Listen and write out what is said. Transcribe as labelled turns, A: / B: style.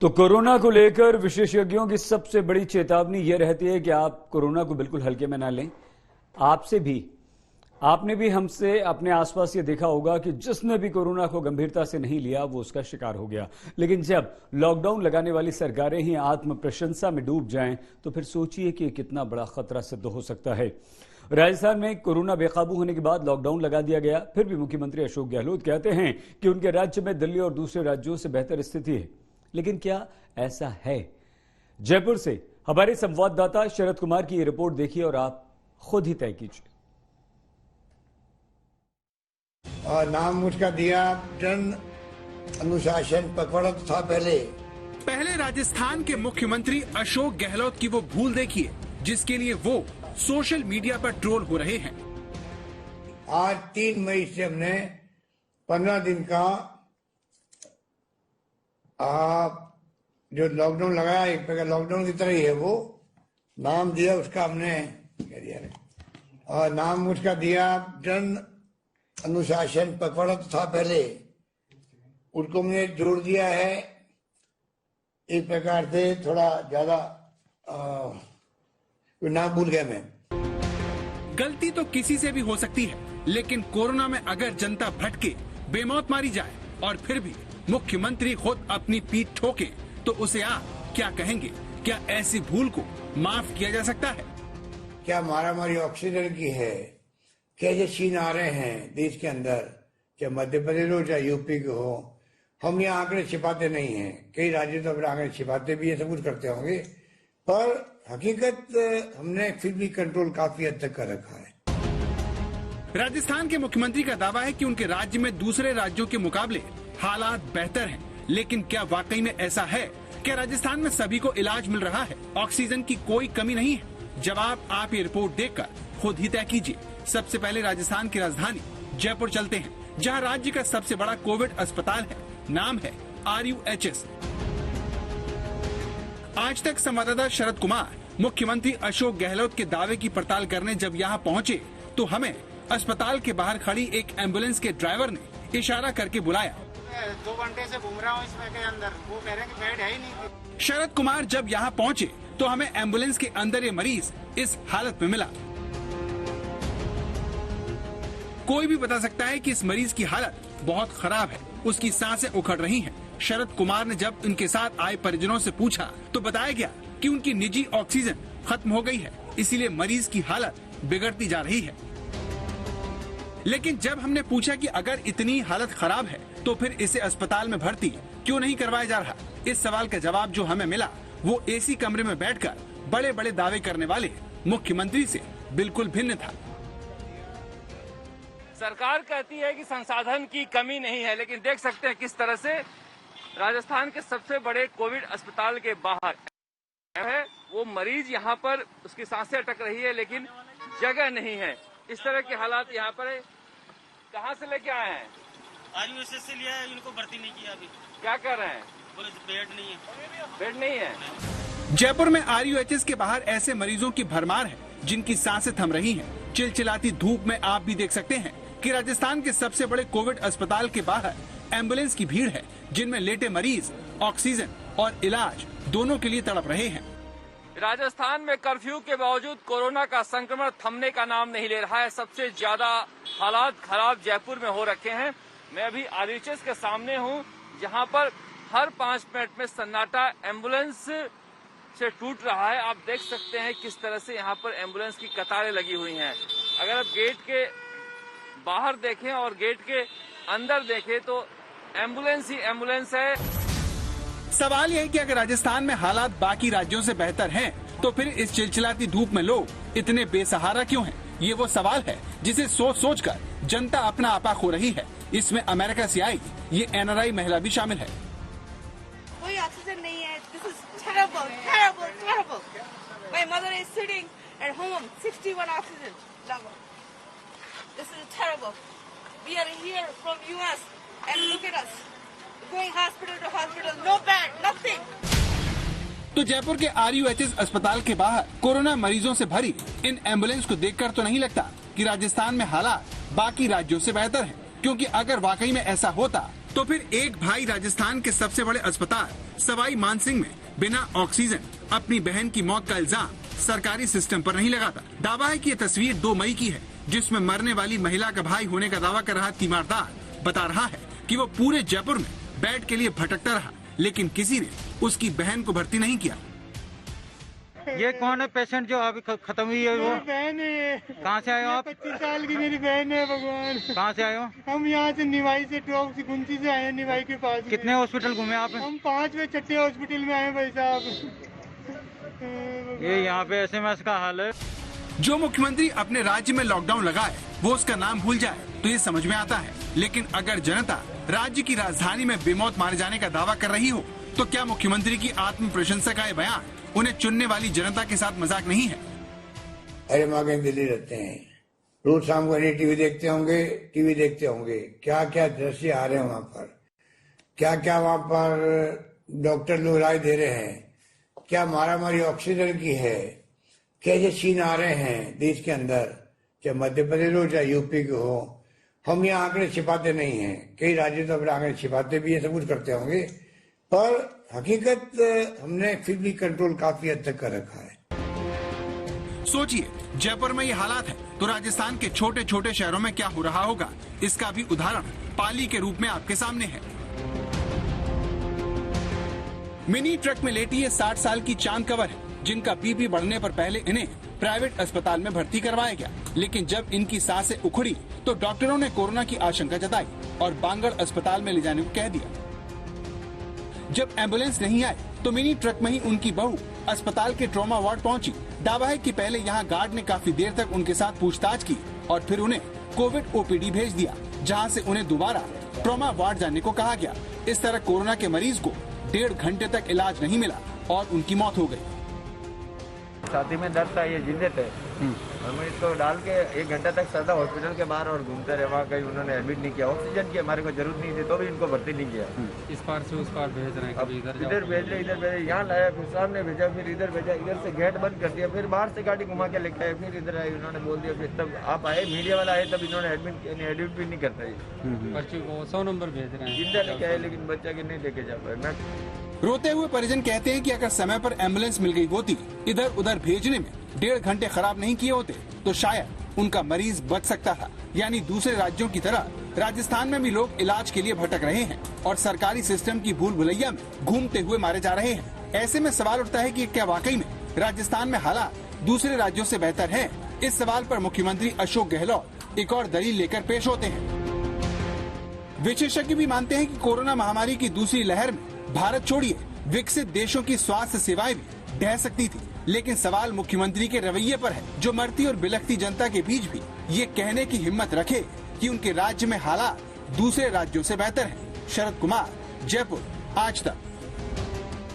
A: तो कोरोना को लेकर विशेषज्ञों की सबसे बड़ी चेतावनी यह रहती है कि आप कोरोना को बिल्कुल हल्के में ना लें। आपने भी हमसे अपने आसपास ये देखा होगा कि जिसने भी कोरोना को गंभीरता से नहीं लिया वो उसका शिकार हो गया। लेकिन जब लॉकडाउन लगाने वाली सरकारें ही आत्म प्रशंसा में डूब जाएं तो फिर सोचिए कि कितना बड़ा खतरा सिद्ध हो सकता है। राजस्थान में कोरोना बेकाबू होने के बाद लॉकडाउन लगा दिया गया। फिर भी मुख्यमंत्री अशोक गहलोत कहते हैं कि उनके राज्य में दिल्ली और दूसरे राज्यों से बेहतर स्थिति है। लेकिन क्या ऐसा है? जयपुर से हमारे संवाददाता शरद कुमार की ये रिपोर्ट देखिए और आप खुद ही तय कीजिए।
B: और नाम मुझका दिया जन अनुशासन पकड़ा था। पहले
C: राजस्थान के मुख्यमंत्री अशोक गहलोत की वो भूल देखिए जिसके लिए वो सोशल मीडिया पर ट्रोल हो रहे हैं।
B: आज 3 मई से हमने 15 दिन का जो लॉकडाउन लगाया, एक प्रकार लॉकडाउन की तरह ही है, वो नाम दिया उसका हमने क्या दिया और नाम उसका दिया जन अनुशासन पकड़ा था। पहले उसको हमने जोड़ दिया है एक प्रकार से थोड़ा ज्यादा नाम भूल गया मैं।
C: गलती तो किसी से भी हो सकती है, लेकिन कोरोना में अगर जनता भटके, बेमौत मारी जाए और फिर भी मुख्यमंत्री खुद अपनी पीठ ठोके तो उसे आप क्या कहेंगे? क्या ऐसी भूल को माफ किया जा सकता है?
B: क्या मारामारी ऑक्सीजन की है? क्या ये सीन आ रहे हैं देश के अंदर, चाहे मध्य प्रदेश हो चाहे यूपी के हो? हम यहाँ आंकड़े छिपाते नहीं हैं। कई राज्य तो अपने आंकड़े छिपाते भी है, सब कुछ करते होंगे, पर हकीकत हमने फिर भी कंट्रोल काफी हद तक कर रखा है।
C: राजस्थान के मुख्यमंत्री का दावा है कि उनके राज्य में दूसरे राज्यों के मुकाबले हालात बेहतर हैं, लेकिन क्या वाकई में ऐसा है? क्या राजस्थान में सभी को इलाज मिल रहा है? ऑक्सीजन की कोई कमी नहीं है? जवाब आप ये रिपोर्ट देखकर खुद ही तय कीजिए। सबसे पहले राजस्थान की राजधानी जयपुर चलते हैं, जहां राज्य का सबसे बड़ा कोविड अस्पताल है। नाम है RUHS। आज तक संवाददाता शरद कुमार मुख्यमंत्री अशोक गहलोत के दावे की पड़ताल करने जब यहां पहुंचे तो हमें अस्पताल के बाहर खड़ी एक एम्बुलेंस के ड्राइवर ने इशारा करके बुलाया।
D: 2 घंटे से घूम रहा हूँ इसमें के अंदर, वो कह रहे हैं कि बेड है ही नहीं।
C: शरद कुमार जब यहाँ पहुँचे तो हमें एम्बुलेंस के अंदर ये मरीज इस हालत में मिला। कोई भी बता सकता है कि इस मरीज की हालत बहुत खराब है, उसकी सांसें उखड़ रही हैं। शरद कुमार ने जब उनके साथ आए परिजनों से पूछा तो बताया गया कि उनकी निजी ऑक्सीजन खत्म हो गई है, इसीलिए मरीज की हालत बिगड़ती जा रही है। लेकिन जब हमने पूछा कि अगर इतनी हालत खराब है तो फिर इसे अस्पताल में भर्ती क्यों नहीं करवाया जा रहा, इस सवाल का जवाब जो हमें मिला वो एसी कमरे में बैठकर बड़े बड़े दावे करने वाले मुख्यमंत्री से बिल्कुल भिन्न था।
E: सरकार कहती है कि संसाधन की कमी नहीं है, लेकिन देख सकते हैं किस तरह से राजस्थान के सबसे बड़े कोविड अस्पताल के बाहर है वो मरीज, यहाँ पर उसकी सांसें अटक रही है लेकिन जगह नहीं है। इस तरह के हालात यहाँ पर है। कहाँ से लेके आए हैं?
F: RUHS से लिया है, इनको भर्ती नहीं किया अभी।
E: क्या कर रहे हैं?
F: बोले बेड नहीं है।
E: बेड नहीं है।
C: जयपुर में RUHS के बाहर ऐसे मरीजों की भरमार है जिनकी सांसें थम रही हैं। चिलचिलाती धूप में आप भी देख सकते हैं कि राजस्थान के सबसे बड़े कोविड अस्पताल के बाहर एम्बुलेंस की भीड़ है, जिनमें लेटे मरीज ऑक्सीजन और इलाज दोनों के लिए तड़प रहे हैं।
E: राजस्थान में कर्फ्यू के बावजूद कोरोना का संक्रमण थमने का नाम नहीं ले रहा है। सबसे ज्यादा हालात खराब जयपुर में हो रखे हैं। मैं अभी RUHS के सामने हूं, जहां पर हर 5 मिनट में सन्नाटा एम्बुलेंस से टूट रहा है। आप देख सकते हैं किस तरह से यहाँ पर एम्बुलेंस की कतारें लगी हुई हैं। अगर आप गेट के बाहर देखें और गेट के अंदर देखें तो एम्बुलेंस ही एम्बुलेंस है।
C: सवाल यह है कि अगर राजस्थान में हालात बाकी राज्यों से बेहतर हैं, तो फिर इस चिलचिलाती धूप में लोग इतने बेसहारा क्यों हैं? ये वो सवाल है जिसे सोच सोच कर जनता अपना आपा खो रही है। इसमें अमेरिका से आई ये NRI महिला भी शामिल है।
G: कोई ऑक्सीजन नहीं है। This is terrible, terrible, terrible. My mother is sitting at home, 61 oxygen level. This is terrible. We are here from US and look at us. Going hospital to hospital, no bed, nothing.
C: तो जयपुर के RUHS अस्पताल के बाहर corona मरीजों से भरी इन ambulance को देखकर तो नहीं लगता कि राजस्थान में हालात बाकी राज्यों से बेहतर हैं, क्योंकि अगर वाकई में ऐसा होता तो फिर एक भाई राजस्थान के सबसे बड़े अस्पताल सवाई मानसिंह में बिना ऑक्सीजन अपनी बहन की मौत का इल्जाम सरकारी सिस्टम पर नहीं लगाता। दावा है कि ये तस्वीर 2 मई की है, जिसमें मरने वाली महिला का भाई होने का दावा कर रहा तीमारदार बता रहा है कि वो पूरे जयपुर में बेड के लिए भटकता रहा, लेकिन किसी ने उसकी बहन को भर्ती नहीं किया।
H: ये कौन है पेशेंट जो अभी खत्म हुई है? वो
I: बहन है।
H: कहाँ से आए हो आप?
I: 25 साल की मेरी बहन है। भगवान,
H: कहाँ से आए हो?
I: हम यहाँ से निवाई से गुंची से आए हैं, निवाई के पास।
H: कितने हॉस्पिटल घूमे आप?
I: हम 5वें छठे हॉस्पिटल में आए भाई साहब।
H: ये यहाँ पे SMS का हाल है।
C: जो मुख्यमंत्री अपने राज्य में लॉकडाउन लगाए वो उसका नाम भूल जाए तो ये समझ में आता है, लेकिन अगर जनता राज्य की राजधानी में बेमौत मारे जाने का दावा कर रही हो तो क्या मुख्यमंत्री की आत्म प्रशंसा का ये बयान उन्हें चुनने वाली जनता के साथ मजाक नहीं है?
B: अरे माँ कहीं दिल्ली रहते हैं, रोज शाम को टीवी देखते होंगे, क्या क्या दृश्य आ रहे हैं वहाँ पर, क्या क्या वहाँ पर डॉक्टर लोग राय दे रहे हैं, क्या मारामारी ऑक्सीजन की है, कैसे सीन आ रहे हैं देश के अंदर, चाहे मध्य प्रदेश हो चाहे यूपी के हो। हम यहाँ आंकड़े छिपाते नहीं हैं, कई राज्यों तो अपने आंकड़े छिपाते भी है, सब कुछ करते होंगे, पर हकीकत हमने फिर भी कंट्रोल काफी हद तक कर रखा है।
C: सोचिए, जयपुर में ये हालात है तो राजस्थान के छोटे छोटे शहरों में क्या हो रहा होगा, इसका भी उदाहरण पाली के रूप में आपके सामने है। मिनी ट्रक में लेटी ये 60 साल की चांद कंवर है, जिनका बीपी बढ़ने पर पहले इन्हें प्राइवेट अस्पताल में भर्ती करवाया गया, लेकिन जब इनकी सांसें उखड़ी तो डॉक्टरों ने कोरोना की आशंका जताई और बांगड़ अस्पताल में ले जाने को कह दिया। जब एम्बुलेंस नहीं आई तो मिनी ट्रक में ही उनकी बहू अस्पताल के ट्रॉमा वार्ड पहुंची। दावा है कि पहले यहां गार्ड ने काफी देर तक उनके साथ पूछताछ की और फिर उन्हें कोविड OPD भेज दिया, जहां से उन्हें दोबारा ट्रॉमा वार्ड जाने को कहा गया। इस तरह कोरोना के मरीज को 1.5 घंटे तक इलाज नहीं मिला और उनकी मौत हो गई।
J: छाती में दर्द था, ये जिंदे थे, और मैं इसको डाल के 1 घंटा तक सदा हॉस्पिटल के बाहर और घूमते रहे, वहाँ कहीं उन्होंने एडमिट नहीं किया। ऑक्सीजन की हमारे को जरूरत नहीं थी तो भी इनको भर्ती नहीं किया।
H: इस पार से उस पार भेज रहे हैं, कभी
J: इधर भेज रहे, इधर भेजे, यहाँ लाया, फिर सामने भेजा, फिर इधर भेजा, इधर से गेट बंद कर दिया, फिर बाहर से गाड़ी घुमा के लेके आए, फिर इधर आए, उन्होंने बोल दिया, फिर तब आप आए, मीडिया वाला आए, तब इन्होंने एडमिट भी नहीं करता।
H: बच्चे को 100 नंबर भेज रहे हैं,
J: जिंदा लेके आए, लेकिन बच्चा के नहीं लेके जा पाए।
C: रोते हुए परिजन कहते हैं कि अगर समय पर एम्बुलेंस मिल गई होती, इधर उधर भेजने में 1.5 घंटे खराब नहीं किए होते तो शायद उनका मरीज बच सकता था। यानी दूसरे राज्यों की तरह राजस्थान में भी लोग इलाज के लिए भटक रहे हैं और सरकारी सिस्टम की भूल भुलैया में घूमते हुए मारे जा रहे हैं। ऐसे में सवाल उठता है कि क्या वाकई में राजस्थान में हालात दूसरे राज्यों से बेहतर हैं? इस सवाल पर मुख्यमंत्री अशोक गहलोत एक और दलील लेकर पेश होते हैं। विशेषज्ञ भी मानते हैं कि कोरोना महामारी की दूसरी लहर में भारत छोड़िए विकसित देशों की स्वास्थ्य सेवाएं भी ढह सकती थी, लेकिन सवाल मुख्यमंत्री के रवैये पर है, जो मरती और बिलखती जनता के बीच भी ये कहने की हिम्मत रखे कि उनके राज्य में हालात दूसरे राज्यों से बेहतर हैं। शरद कुमार, जयपुर, आज तक।